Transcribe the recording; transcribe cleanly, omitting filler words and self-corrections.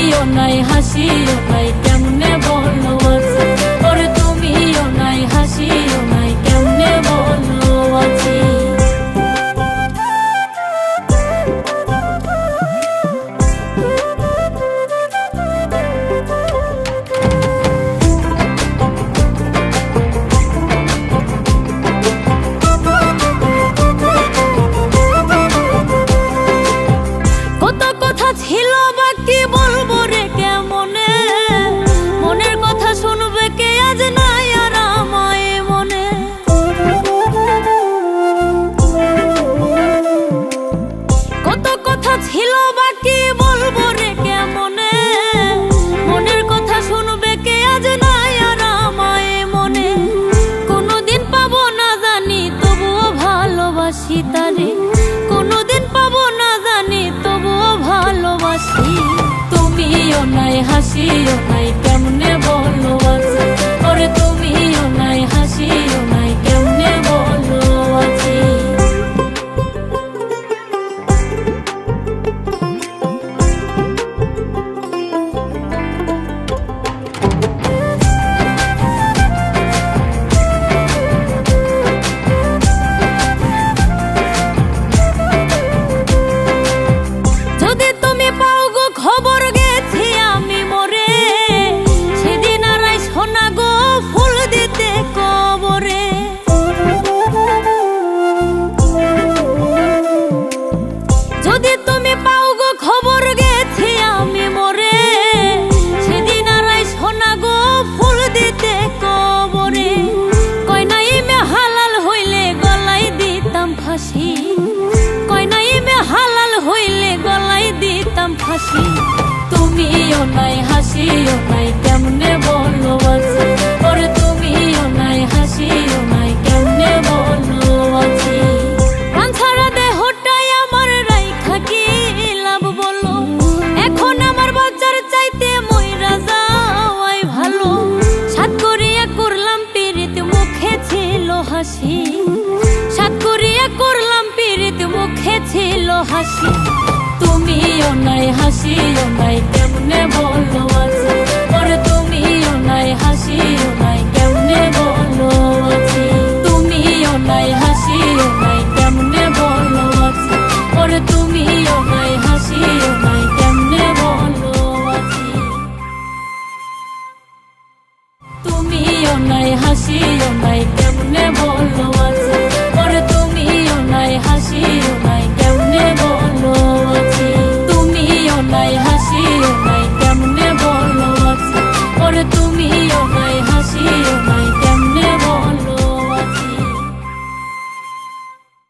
তুমিও নাই হাসিও নাই কেমনে বলো আছি, ওরে তুমিও নাই হাসিও নাই কেমনে বলো আছি। ছিল বাকি বলবো রে কেমনে, মনের কথা শুনবে কে আজ নাই আর আমায় মনে। কত কথা ছিল বাকি বলবো রে কেমনে, মনের কথা শুনবে কে আজ নাই আর আমায় মনে। কোনোদিন পাবো না জানি তবুও ভালোবাসি তারে, কোনোদিন পাবো না জানি তবুও ভালোবাসি। তুমিও নাই হাসিও নাই কেমনে বলো আছি, ওরে তুমিও নাই হাসিও নাই কেমনে বলো আছি। যদি তুমি পাও গো খবর গেছি আমি মরে, সেদিন আর সোনা গো ফুল দিতে কবরে। যদি তুমি পাও গো খবর গেছি আমি মরে, সেদিন আর সোনা গো ফুল দিতে কবরে। কয়নাই মে হালাল হইলে গলাই দিতাম ফাঁসি, কয়নাই মে হালাল হইলে গলাই দিতাম ফাঁসি। তুমিও নাই হাসিও নাই কেমনে বলো আছি, ওরে তুমিও নাই হাসিও নাই কেমনে বলো আছি। প্রাণ ছাড়া দেহটাই আমার রাইখা কি লাভ বলো, এখন আমার বাচ্চার চাইতে মইরা যাওয়াই ভালো। সাত করিয়া করলাম পীড়িত মুখে ছিল হাসি, সাত করিয়া করলাম পীড়িত মুখে ছিল হাসি। তুমিও নাই হাসিও নাই